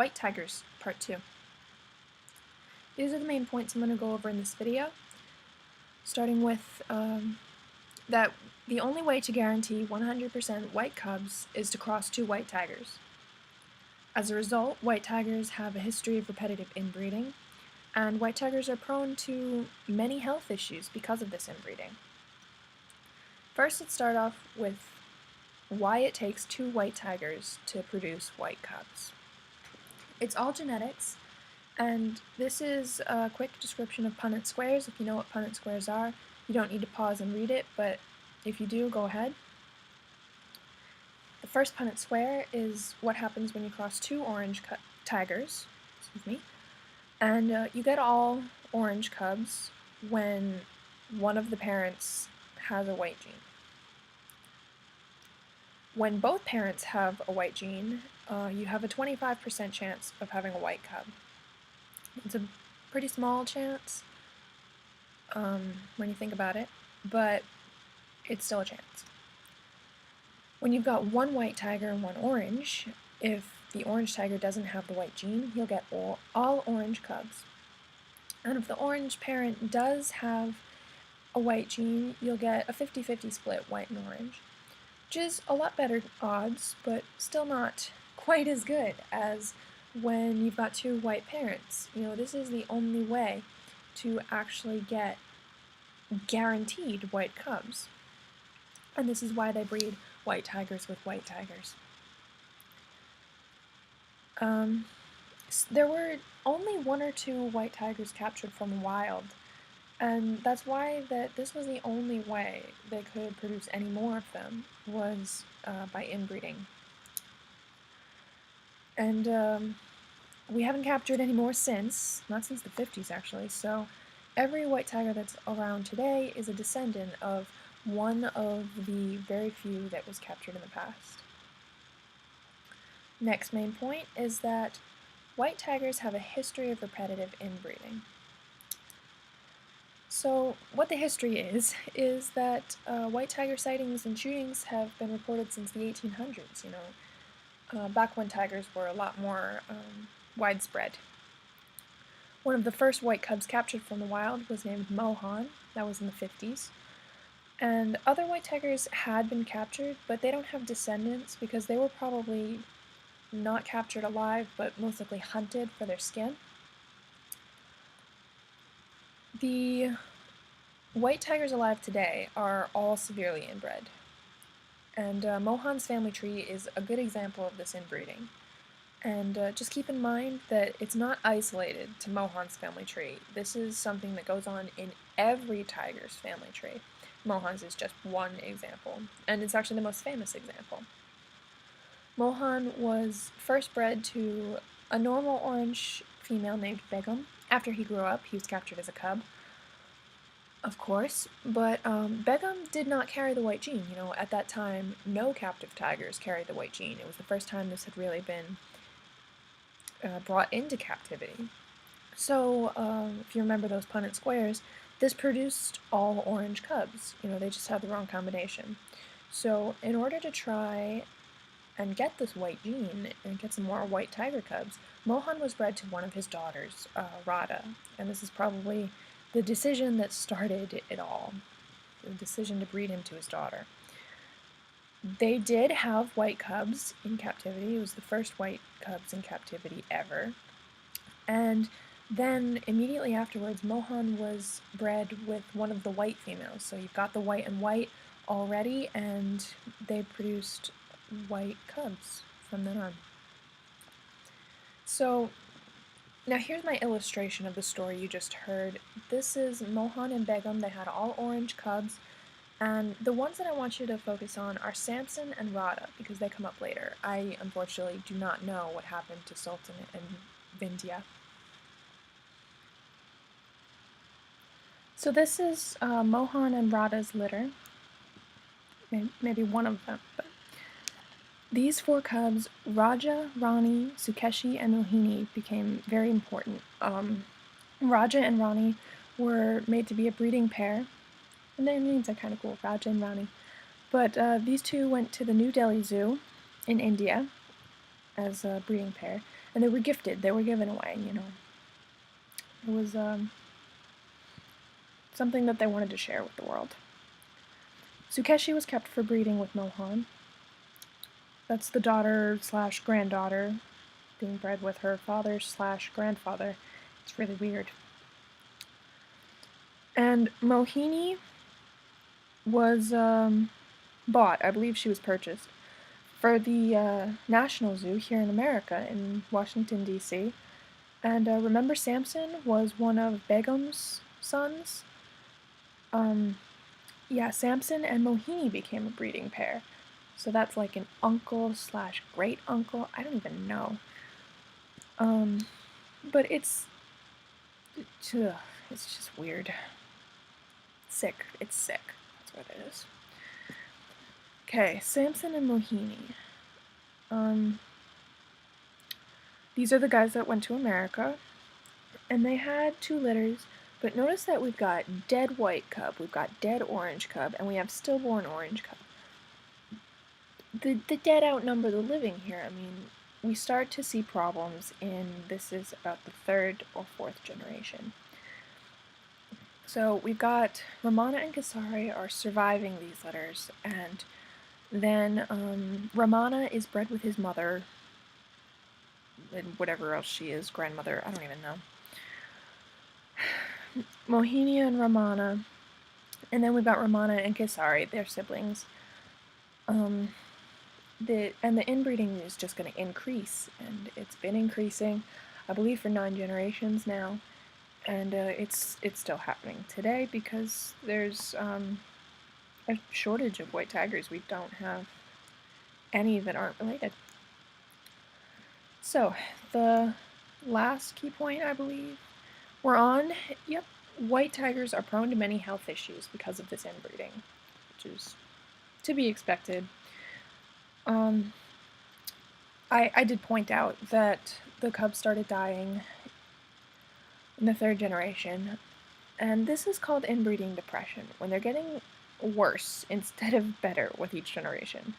White Tigers, Part 2. These are the main points I'm going to go over in this video, starting with that the only way to guarantee 100% white cubs is to cross two white tigers. As a result, white tigers have a history of repetitive inbreeding, and white tigers are prone to many health issues because of this inbreeding. First, let's start off with why it takes two white tigers to produce white cubs. It's all genetics, and this is a quick description of Punnett squares. If you know what Punnett squares are, you don't need to pause and read it, but if you do, go ahead. The first Punnett square is what happens when you cross two orange tigers, and you get all orange cubs when one of the parents has a white gene. When both parents have a white gene, you have a 25% chance of having a white cub. It's a pretty small chance when you think about it, but it's still a chance. When you've got one white tiger and one orange, if the orange tiger doesn't have the white gene, you'll get all orange cubs. And if the orange parent does have a white gene, you'll get a 50-50 split, white and orange, which is a lot better odds, but still not quite as good as when you've got two white parents. You know, this is the only way to actually get guaranteed white cubs. And this is why they breed white tigers with white tigers. There were only one or two white tigers captured from the wild, and that's why this was the only way they could produce any more of them, was by inbreeding. And we haven't captured any more since, not since the 50s actually, so every white tiger that's around today is a descendant of one of the very few that was captured in the past. Next main point is that white tigers have a history of repetitive inbreeding. So what the history is that white tiger sightings and shootings have been reported since the 1800s, back when tigers were a lot more widespread. One of the first white cubs captured from the wild was named Mohan. That was in the 50s. And other white tigers had been captured, but they don't have descendants because they were probably not captured alive, but most likely hunted for their skin. The white tigers alive today are all severely inbred, and Mohan's family tree is a good example of this inbreeding. And just keep in mind that it's not isolated to Mohan's family tree. This is something that goes on in every tiger's family tree. Mohan's is just one example, and it's actually the most famous example. Mohan was first bred to a normal orange female named Begum. After he grew up, he was captured as a cub, of course, but Begum did not carry the white gene. At that time, no captive tigers carried the white gene. It was the first time this had really been brought into captivity. So, if you remember those Punnett squares, this produced all orange cubs. They just had the wrong combination. So, in order to try and get this white gene and get some more white tiger cubs, Mohan was bred to one of his daughters, Radha, and this is probably the decision that started it all, the decision to breed him to his daughter. They did have white cubs in captivity. It was the first white cubs in captivity ever. And then immediately afterwards, Mohan was bred with one of the white females. So you've got the white and white already, and they produced white cubs from then on. So now here's my illustration of the story you just heard. This is Mohan and Begum. They had all orange cubs, and the ones that I want you to focus on are Samson and Radha, because they come up later. I unfortunately do not know what happened to Sultan and Vindhya. So this is Mohan and Radha's litter. Maybe one of them, but these four cubs, Raja, Rani, Sukeshi, and Mohini, became very important. Raja and Rani were made to be a breeding pair, and their names are kind of cool, Raja and Rani. But these two went to the New Delhi Zoo in India, as a breeding pair, and they were gifted. They were given away. It was something that they wanted to share with the world. Tsukeshi was kept for breeding with Mohan. That's the daughter slash granddaughter being bred with her father slash grandfather. It's really weird. And Mohini was bought, I believe she was purchased, for the National Zoo here in America in Washington, D.C. And remember Samson was one of Begum's sons? Yeah, Samson and Mohini became a breeding pair. So that's like an uncle slash great uncle. I don't even know. But it's just weird. Sick. It's sick. That's what it is. Okay, Samson and Mohini. These are the guys that went to America, and they had 2 litters, but notice that we've got dead white cub, we've got dead orange cub, and we have stillborn orange cub. The dead outnumber the living here. I mean, we start to see problems this is about the 3rd or 4th generation. So we've got Ramana and Kasari are surviving these litters, and then Ramana is bred with his mother, and whatever else she is, grandmother, I don't even know. Mohini and Ramana, and then we've got Ramana and Kasari, their siblings. The inbreeding is just going to increase, and it's been increasing, I believe, for 9 generations now, and it's still happening today because there's a shortage of white tigers. We don't have any that aren't related. So, the last key point, I believe, we're on. Yep, white tigers are prone to many health issues because of this inbreeding, which is to be expected. I did point out that the cubs started dying in the 3rd generation, and this is called inbreeding depression, when they're getting worse instead of better with each generation.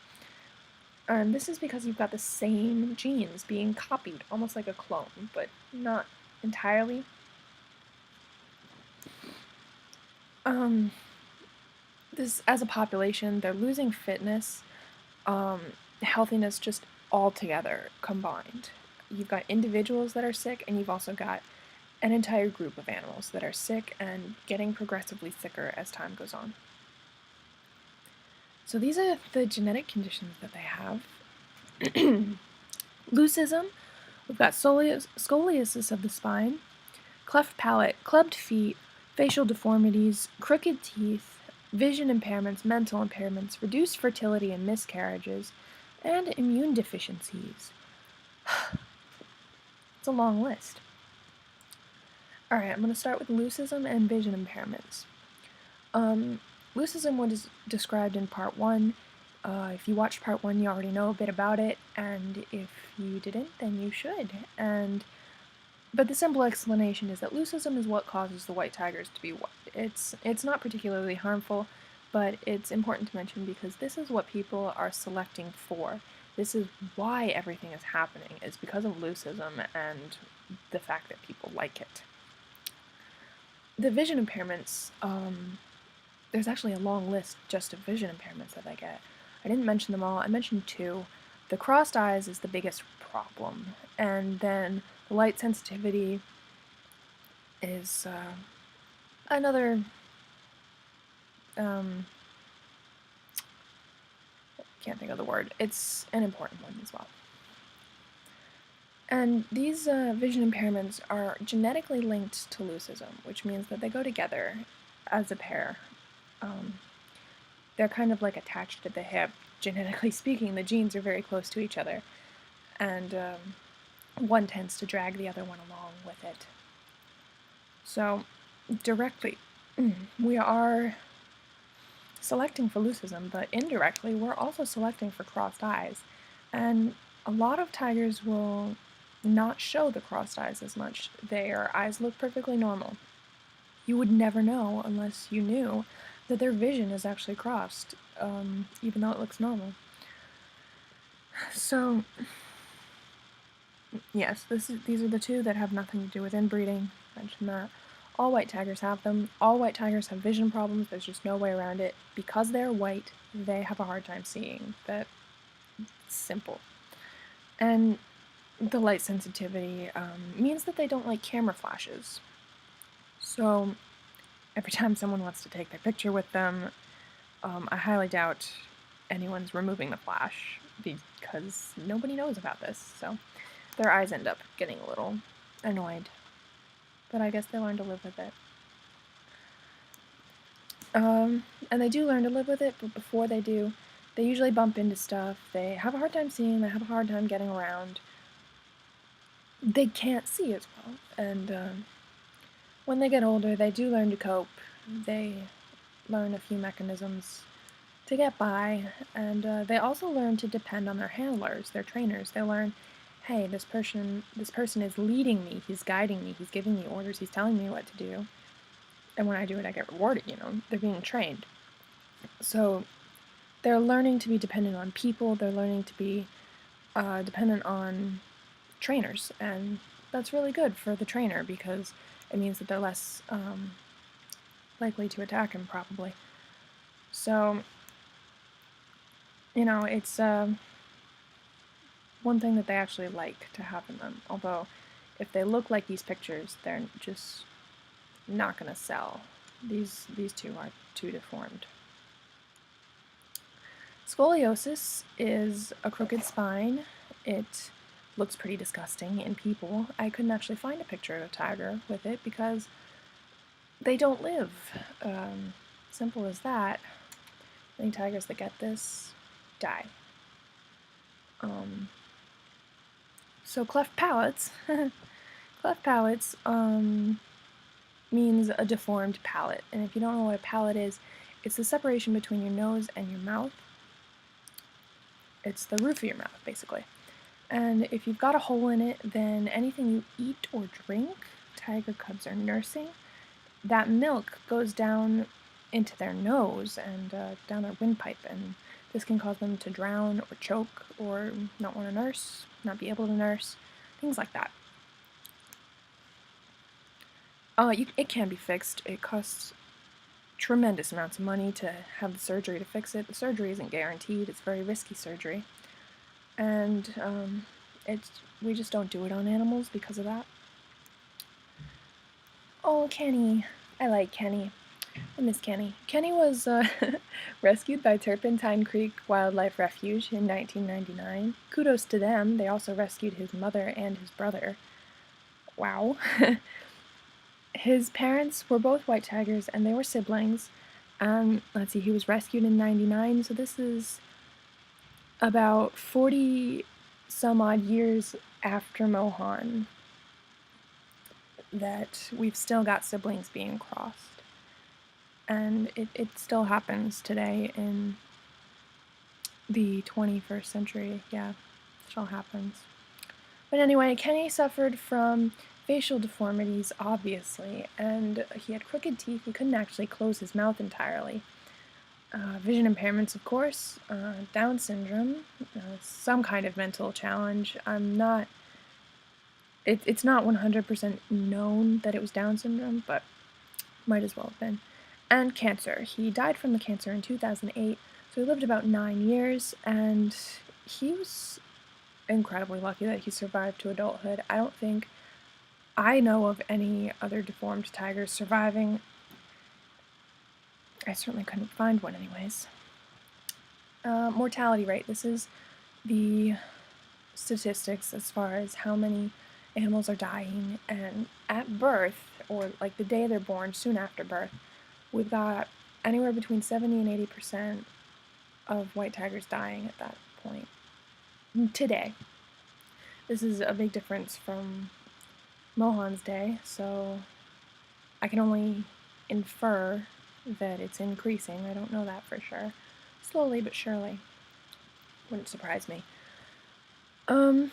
And this is because you've got the same genes being copied, almost like a clone, but not entirely. This, as a population, they're losing fitness, healthiness just all together combined. You've got individuals that are sick, and you've also got an entire group of animals that are sick and getting progressively sicker as time goes on. So these are the genetic conditions that they have. Leucism, we've got scoliosis of the spine, cleft palate, clubbed feet, facial deformities, crooked teeth, vision impairments, mental impairments, reduced fertility and miscarriages, and immune deficiencies. It's a long list. Alright, I'm going to start with leucism and vision impairments. Leucism was described in part 1. If you watched part 1, you already know a bit about it, and if you didn't, then you should. But the simple explanation is that leucism is what causes the white tigers to be white. It's not particularly harmful, but it's important to mention because this is what people are selecting for. This is why everything is happening, is because of leucism and the fact that people like it. The vision impairments, there's actually a long list just of vision impairments that they get. I didn't mention them all. I mentioned 2. The crossed eyes is the biggest problem, and then the light sensitivity is another can't think of the word. It's an important one as well. And these vision impairments are genetically linked to leucism, which means that they go together as a pair. They're kind of like attached to the hip. Genetically speaking, the genes are very close to each other, and one tends to drag the other one along with it. So, directly, we are selecting for leucism, but indirectly, we're also selecting for crossed eyes. And a lot of tigers will not show the crossed eyes as much. Their eyes look perfectly normal. You would never know unless you knew that their vision is actually crossed, even though it looks normal. So, Yes, these are the two that have nothing to do with inbreeding. Mentioned that. All white tigers have them. All white tigers have vision problems. There's just no way around it. Because they're white, they have a hard time seeing. That's simple. And the light sensitivity means that they don't like camera flashes. So every time someone wants to take their picture with them, I highly doubt anyone's removing the flash because nobody knows about this. So their eyes end up getting a little annoyed. But I guess they learn to live with it. And they do learn to live with it, but before they do, they usually bump into stuff. They have a hard time seeing, they have a hard time getting around. They can't see as well. And when they get older, they do learn to cope. They learn a few mechanisms to get by, and they also learn to depend on their handlers, their trainers. They learn, hey, this person is leading me, he's guiding me, he's giving me orders, he's telling me what to do. And when I do it, I get rewarded, they're being trained. So they're learning to be dependent on people, they're learning to be dependent on trainers, and that's really good for the trainer because it means that they're less likely to attack him, probably. So, it's one thing that they actually like to have in them, although if they look like these pictures, they're just not going to sell. These two are too deformed. Scoliosis is a crooked spine. It looks pretty disgusting in people. I couldn't actually find a picture of a tiger with it because they don't live. Simple as that. Any tigers that get this die. So cleft palates, cleft palates means a deformed palate. And if you don't know what a palate is, it's the separation between your nose and your mouth. It's the roof of your mouth, basically. And if you've got a hole in it, then anything you eat or drink, tiger cubs are nursing, that milk goes down into their nose and down their windpipe, and this can cause them to drown or choke or not want to nurse, not be able to nurse, things like that. It can be fixed. It costs tremendous amounts of money to have the surgery to fix it. The surgery isn't guaranteed. It's very risky surgery. And we just don't do it on animals because of that. Oh, Kenny. I like Kenny. I miss Kenny. Kenny was rescued by Turpentine Creek Wildlife Refuge in 1999. Kudos to them. They also rescued his mother and his brother. Wow. His parents were both white tigers, and they were siblings. Let's see, he was rescued in 99, so this is about 40 some odd years after Mohan that we've still got siblings being crossed. And it still happens today in the 21st century. Yeah, it still happens. But anyway, Kenny suffered from facial deformities, obviously, and he had crooked teeth. He couldn't actually close his mouth entirely. Vision impairments, of course, Down syndrome, some kind of mental challenge. It's not 100% known that it was Down syndrome, but might as well have been. And cancer. He died from the cancer in 2008, so he lived about 9 years, and he was incredibly lucky that he survived to adulthood. I don't think I know of any other deformed tigers surviving. I certainly couldn't find one anyways. Mortality rate. This is the statistics as far as how many animals are dying, and at birth, or like the day they're born, soon after birth, we've got anywhere between 70 and 80% of white tigers dying at that point. Today. This is a big difference from Mohan's day, so I can only infer that it's increasing. I don't know that for sure. Slowly but surely. Wouldn't surprise me. And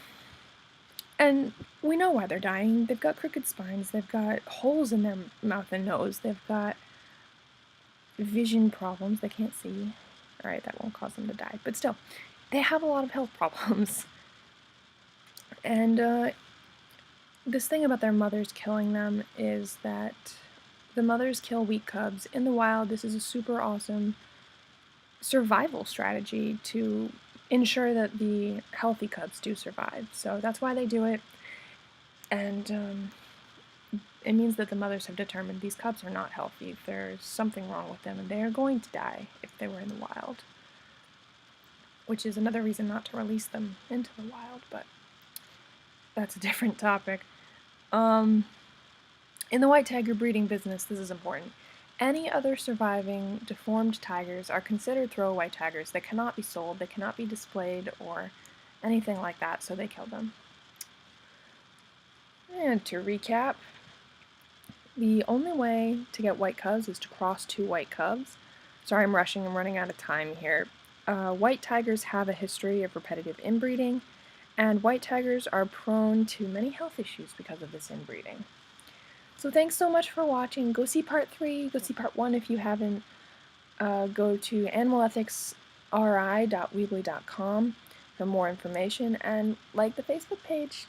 we know why they're dying. They've got crooked spines, they've got holes in their mouth and nose, they've got vision problems, they can't see. Alright, that won't cause them to die, but still, they have a lot of health problems. And this thing about their mothers killing them is that the mothers kill weak cubs. In the wild, this is a super awesome survival strategy to ensure that the healthy cubs do survive. So that's why they do it. And it means that the mothers have determined these cubs are not healthy. There's something wrong with them, and they are going to die if they were in the wild. Which is another reason not to release them into the wild, but that's a different topic. In the white tiger breeding business, this is important. Any other surviving deformed tigers are considered throwaway tigers. They cannot be sold, they cannot be displayed, or anything like that, so they kill them. And to recap, the only way to get white cubs is to cross two white cubs. Sorry, I'm rushing, I'm running out of time here. White tigers have a history of repetitive inbreeding, and white tigers are prone to many health issues because of this inbreeding. So thanks so much for watching. Go see part 3, go see part 1 if you haven't. Go to animalethicsri.weebly.com for more information, and like the Facebook page.